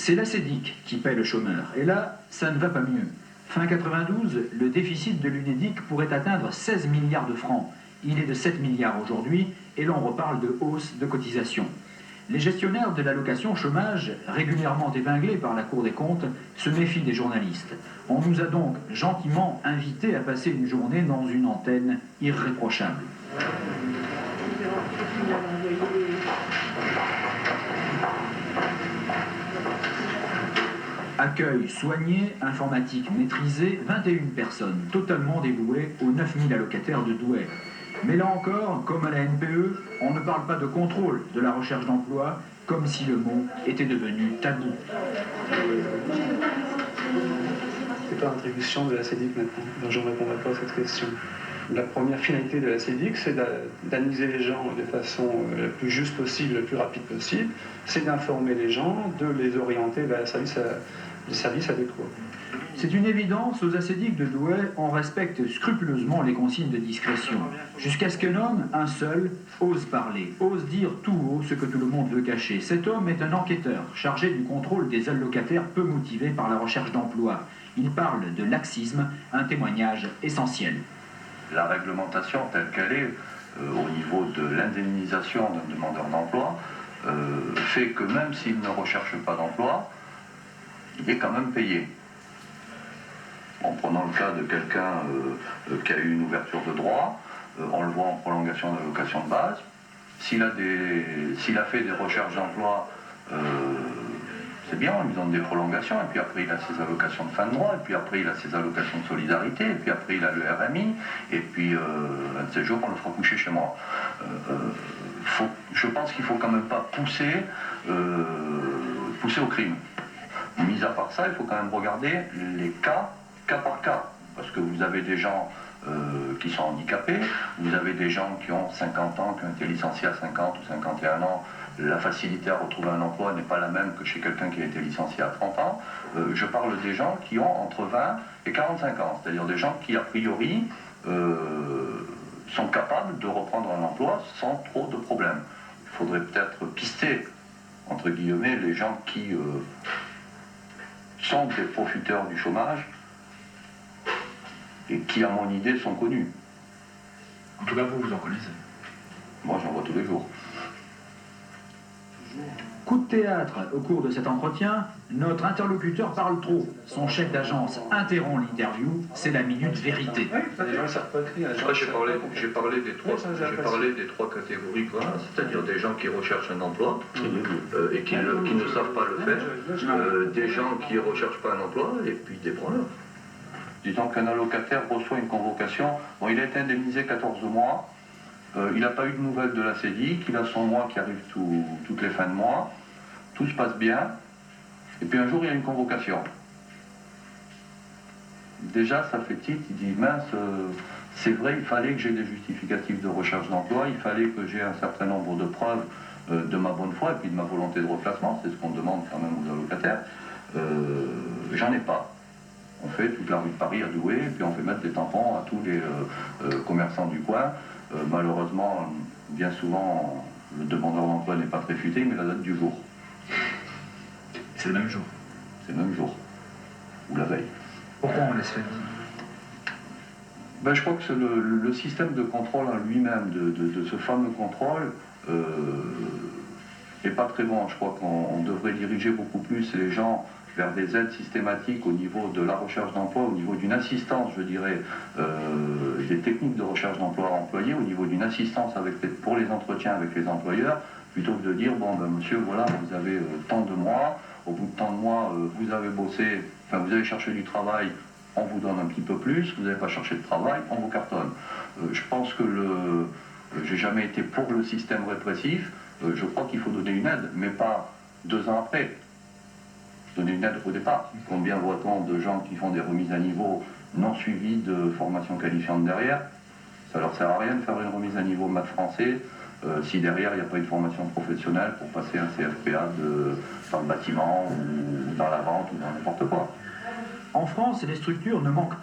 C'est l'ACEDIC qui paie le chômeur. Et là, ça ne va pas mieux. Fin 92, le déficit de l'UNEDIC pourrait atteindre 16 milliards de francs. Il est de 7 milliards aujourd'hui et l'on reparle de hausse de cotisations. Les gestionnaires de l'allocation chômage, régulièrement épinglés par la Cour des comptes, se méfient des journalistes. On nous a donc gentiment invités à passer une journée dans une antenne irréprochable. Accueil soigné, informatique maîtrisée, 21 personnes totalement dévouées aux 9000 allocataires de Douai. Mais là encore, comme à la NPE, on ne parle pas de contrôle de la recherche d'emploi, comme si le mot était devenu tabou. C'est pas l'attribution de la CEDIC maintenant, donc je ne répondrai pas à cette question. La première finalité de la CEDIC, c'est d'analyser les gens de façon la plus juste possible, la plus rapide possible, c'est d'informer les gens, de les orienter vers les services adéquats. C'est une évidence, aux ACEDIC de Douai, on respecte scrupuleusement les consignes de discrétion, jusqu'à ce qu'un homme, un seul, ose parler, ose dire tout haut ce que tout le monde veut cacher. Cet homme est un enquêteur, chargé du contrôle des allocataires peu motivés par la recherche d'emploi. Il parle de laxisme, un témoignage essentiel. La réglementation telle qu'elle est, au niveau de l'indemnisation d'un demandeur d'emploi, fait que même s'il ne recherche pas d'emploi, il est quand même payé. En prenant le cas de quelqu'un qui a eu une ouverture de droit, on le voit en prolongation d'allocation de base. S'il a fait des recherches d'emploi, c'est bien, on lui donne des prolongations, et puis après il a ses allocations de fin de droit, et puis après il a ses allocations de solidarité, et puis après il a le RMI, et puis un de ces jours on le fera coucher chez moi. Je pense qu'il ne faut quand même pas pousser au crime. Mis à part ça, il faut quand même regarder les cas par cas, parce que vous avez des gens qui sont handicapés, vous avez des gens qui ont 50 ans, qui ont été licenciés à 50 ou 51 ans, la facilité à retrouver un emploi n'est pas la même que chez quelqu'un qui a été licencié à 30 ans. Je parle des gens qui ont entre 20 et 45 ans, c'est-à-dire des gens qui a priori sont capables de reprendre un emploi sans trop de problèmes. Il faudrait peut-être pister, entre guillemets, les gens qui sont des profiteurs du chômage et qui, à mon idée, sont connus. En tout cas, vous en connaissez. Moi, j'en vois tous les jours. Coup de théâtre au cours de cet entretien, notre interlocuteur parle trop. Son chef d'agence interrompt l'interview, c'est la minute vérité. Les gens ne savent pas écrire. J'ai parlé des trois catégories, c'est-à-dire des gens qui recherchent un emploi et qui ne savent pas le faire, des gens qui ne recherchent pas un emploi et puis des branleurs. Disons qu'un allocataire reçoit une convocation, bon, il a été indemnisé 14 mois, il n'a pas eu de nouvelles de la CEDIC, il a son mois qui arrive toutes les fins de mois, tout se passe bien, et puis un jour il y a une convocation. Déjà ça fait titre, il dit mince, c'est vrai, il fallait que j'ai des justificatifs de recherche d'emploi, il fallait que j'ai un certain nombre de preuves de ma bonne foi et puis de ma volonté de reclassement, c'est ce qu'on demande quand même aux allocataires, j'en ai pas. On fait toute la rue de Paris à Douai, et puis on fait mettre des tampons à tous les commerçants du coin. Malheureusement, bien souvent, le demandeur d'emploi n'est pas très futé, mais la date du jour. C'est le même jour. C'est le même jour, ou la veille. Pourquoi on laisse faire? Je crois que c'est le système de contrôle en lui-même, de ce fameux contrôle, n'est pas très bon. Je crois qu'on devrait diriger beaucoup plus les gens vers des aides systématiques au niveau de la recherche d'emploi, au niveau d'une assistance, je dirais, des techniques de recherche d'emploi employées, au niveau d'une assistance pour les entretiens avec les employeurs, plutôt que de dire, bon, monsieur, voilà, vous avez tant de mois, au bout de tant de mois, vous avez bossé, enfin, vous avez cherché du travail, on vous donne un petit peu plus, vous n'avez pas cherché de travail, on vous cartonne. Je pense que j'ai jamais été pour le système répressif, je crois qu'il faut donner une aide, mais pas 2 ans après. Donner une aide au départ. Combien voit-on de gens qui font des remises à niveau non suivies de formation qualifiante derrière? Ça leur sert à rien de faire une remise à niveau maths français si derrière il n'y a pas une formation professionnelle pour passer un CFPA dans le bâtiment ou dans la vente ou dans n'importe quoi. En France, les structures ne manquent